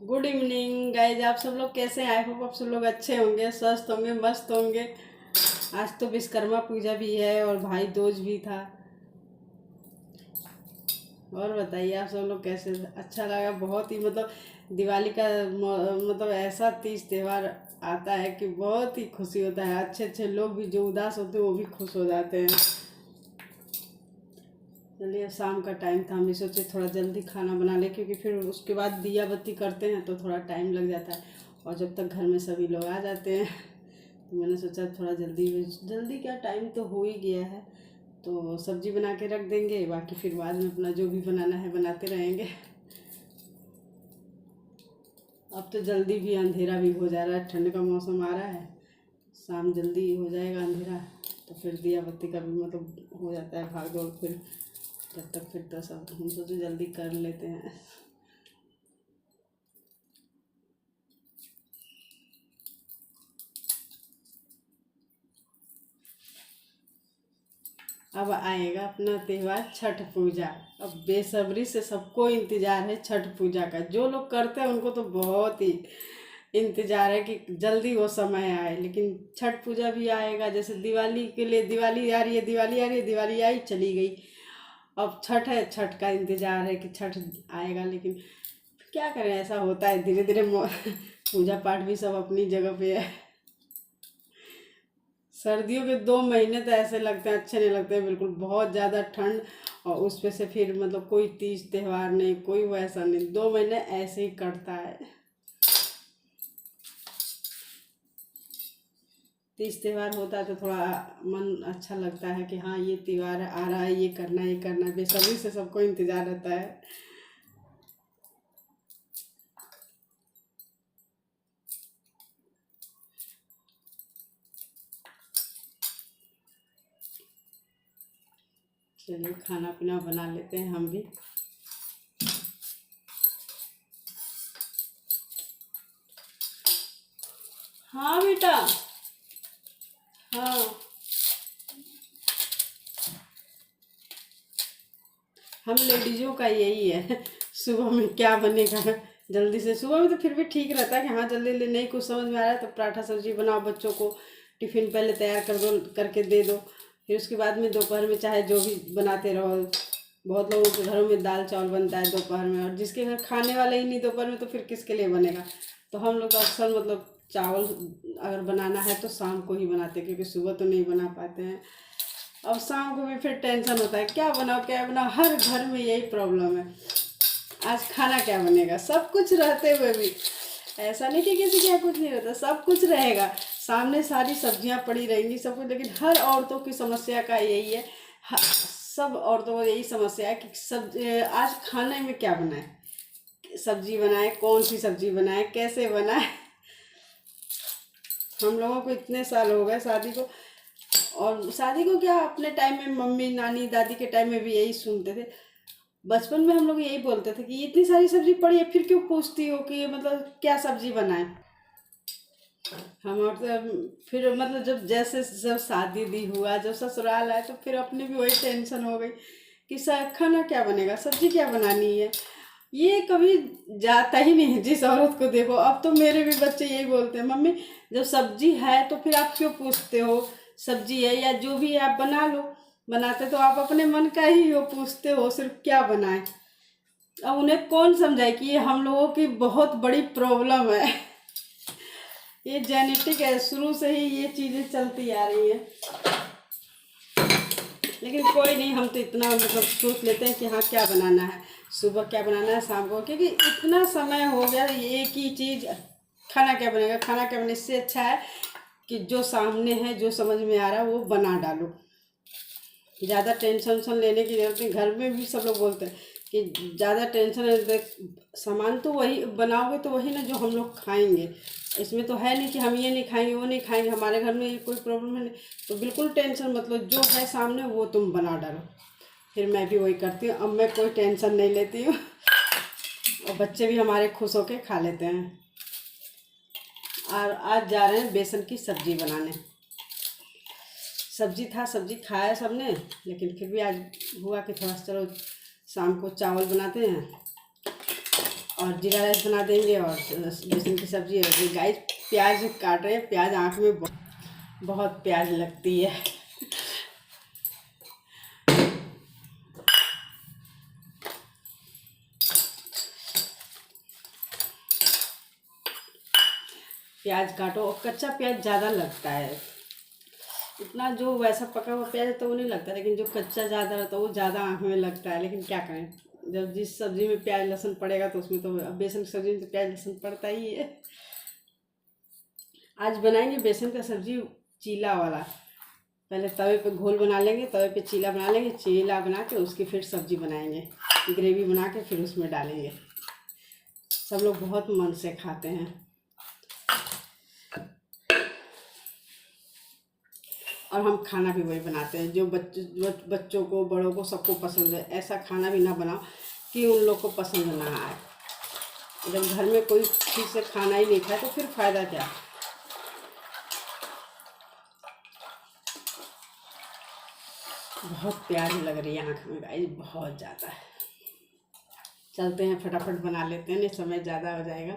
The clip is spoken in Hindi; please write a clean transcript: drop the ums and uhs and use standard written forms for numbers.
Good evening guys. आप सब लोग कैसे हैं? आई होप आप सब लोग अच्छे होंगे, स्वस्थ होंगे, मस्त होंगे। आज तो विश्वकर्मा पूजा भी है और भाई दूज भी था। और बताइए आप सब लोग कैसे? अच्छा लगा बहुत ही। मतलब दिवाली का मतलब ऐसा तीज त्यौहार आता है कि बहुत ही खुशी होता है। अच्छे अच्छे लोग भी जो उदास होते हैं वो भी खुश हो जाते हैं। चलिए, शाम का टाइम था, हम सोचे थोड़ा जल्दी खाना बना ले, क्योंकि फिर उसके बाद दिया बत्ती करते हैं तो थोड़ा टाइम लग जाता है। और जब तक घर में सभी लोग आ जाते हैं तो मैंने सोचा थोड़ा जल्दी जल्दी क्या, टाइम तो हो ही गया है तो सब्जी बना के रख देंगे, बाकी फिर बाद में अपना जो भी बनाना है बनाते रहेंगे। अब तो जल्दी भी अंधेरा भी हो जा रहा है, ठंड का मौसम आ रहा है, शाम जल्दी हो जाएगा अंधेरा। तो फिर दिया बत्ती का भी मतलब हो जाता है भाग दौड़। फिर तब तक फिर तो सब हम सोचे जल्दी कर लेते हैं। अब आएगा अपना त्यौहार छठ पूजा। अब बेसब्री से सबको इंतजार है छठ पूजा का। जो लोग करते हैं उनको तो बहुत ही इंतजार है कि जल्दी वो समय आए। लेकिन छठ पूजा भी आएगा, जैसे दिवाली के लिए दिवाली आ रही है, दिवाली आ रही है, दिवाली आई चली गई। अब छठ है, छठ का इंतजार है कि छठ आएगा। लेकिन क्या करें, ऐसा होता है धीरे धीरे। पूजा पाठ भी सब अपनी जगह पे है। सर्दियों के 2 महीने तो ऐसे लगते हैं, अच्छे नहीं लगते हैं बिल्कुल। बहुत ज़्यादा ठंड, और उस पे से फिर मतलब कोई तीज त्यौहार नहीं, कोई वैसा नहीं। 2 महीने ऐसे ही कटता है। तीज त्यौहार होता है तो थोड़ा मन अच्छा लगता है कि हाँ ये त्यौहार आ रहा है, ये करना है, ये करना है। बेसब्री से सबको इंतजार रहता है। चलिए खाना पीना बना लेते हैं हम भी। हाँ बेटा। हाँ, हम लेडीज़ों का यही है। सुबह में क्या बनेगा, जल्दी से। सुबह में तो फिर भी ठीक रहता है कि हाँ जल्दी जल्दी, नहीं कुछ समझ में आ रहा है तो पराठा सब्जी बनाओ, बच्चों को टिफ़िन पहले तैयार कर दो, करके दे दो। फिर उसके बाद में दोपहर में चाहे जो भी बनाते रहो। बहुत लोगों के घरों में दाल चावल बनता है दोपहर में, और जिसके घर खाने वाले ही नहीं दोपहर में तो फिर किसके लिए बनेगा। तो हम लोग अक्सर मतलब चावल अगर बनाना है तो शाम को ही बनाते हैं, क्योंकि सुबह तो नहीं बना पाते हैं। अब शाम को भी फिर टेंशन होता है क्या बनाओ क्या बनाओ। हर घर में यही प्रॉब्लम है, आज खाना क्या बनेगा। सब कुछ रहते हुए भी ऐसा नहीं कि किसी के यहाँ कुछ नहीं रहता, सब कुछ रहेगा सामने, सारी सब्जियां पड़ी रहेंगी, सब कुछ। लेकिन हर औरतों की समस्या का यही है, सब औरतों को यही समस्या है कि सब आज खाने में क्या बनाए, सब्जी बनाए, कौन सी सब्जी बनाए, कैसे बनाए। हम लोगों को इतने साल हो गए शादी को, और शादी को क्या, अपने टाइम में मम्मी नानी दादी के टाइम में भी यही सुनते थे। बचपन में हम लोग यही बोलते थे कि इतनी सारी सब्जी पड़ी है, फिर क्यों पूछती हो कि मतलब क्या सब्जी बनाए। हम और फिर मतलब जब जैसे जब शादी दी हुआ, जब ससुराल आए, तो फिर अपने भी वही टेंशन हो गई कि खाना क्या बनेगा, सब्जी क्या बनानी है। ये कभी जाता ही नहीं है जिस औरत को देखो। अब तो मेरे भी बच्चे यही बोलते हैं, मम्मी जब सब्जी है तो फिर आप क्यों पूछते हो, सब्जी है या जो भी है आप बना लो। बनाते तो आप अपने मन का ही हो, पूछते हो सिर्फ क्या बनाए। अब उन्हें कौन समझाए कि ये हम लोगों की बहुत बड़ी प्रॉब्लम है। ये जेनेटिक है, शुरू से ही ये चीज़ें चलती आ रही हैं। लेकिन कोई नहीं, हम तो इतना मतलब सोच लेते हैं कि हाँ क्या बनाना है, सुबह क्या बनाना है, शाम को, क्योंकि इतना समय हो गया एक ही चीज़। खाना क्या बनेगा, खाना क्या बने, इससे अच्छा है कि जो सामने है, जो समझ में आ रहा है वो बना डालो। ज़्यादा टेंशन वेंशन लेने की जरूरत नहीं। घर में भी सब लोग बोलते हैं कि ज़्यादा टेंशन है, सामान तो वही बनाओगे तो वही ना जो हम लोग खाएंगे। इसमें तो है नहीं कि हम ये नहीं खाएंगे वो नहीं खाएंगे, हमारे घर में कोई प्रॉब्लम है नहीं। तो बिल्कुल टेंशन मतलब जो है सामने वो तुम बना डालो। फिर मैं भी वही करती हूँ, अब मैं कोई टेंशन नहीं लेती हूँ। और बच्चे भी हमारे खुश होके खा लेते हैं। और आज जा रहे हैं बेसन की सब्जी बनाने। सब्जी था, सब्जी खाया सबने, लेकिन फिर भी आज हुआ कि थोड़ा सा चलो शाम को चावल बनाते हैं। और जीरा राइस बना देंगे और बेसन की सब्जी। और गाइस प्याज काट रहे हैं, प्याज आँख में बहुत प्याज लगती है। प्याज काटो, और कच्चा प्याज ज़्यादा लगता है, इतना जो वैसा पका हुआ प्याज तो वो नहीं लगता, लेकिन जो कच्चा ज़्यादा रहता है वो ज़्यादा आँख में लगता है। लेकिन क्या करें, जब जिस सब्ज़ी में प्याज लहसुन पड़ेगा तो उसमें तो, बेसन की सब्ज़ी में तो प्याज लहसुन पड़ता ही है। आज बनाएंगे बेसन का सब्ज़ी चीला वाला। पहले तवे पे घोल बना लेंगे, तवे पे चीला बना लेंगे, चीला बना के उसकी फिर सब्ज़ी बनाएंगे, ग्रेवी बना के फिर उसमें डालेंगे। सब लोग बहुत मन से खाते हैं। और हम खाना भी वही बनाते हैं जो बच्चों को, बड़ों को, सबको पसंद है। ऐसा खाना भी ना बनाओ कि उन लोग को पसंद ना आए। जब घर में कोई ठीक से खाना ही नहीं खाए तो फिर फ़ायदा क्या। बहुत प्यारी लग रही है आँख में गाइस, बहुत ज़्यादा। चलते हैं फटाफट बना लेते हैं, नहीं समय ज़्यादा हो जाएगा।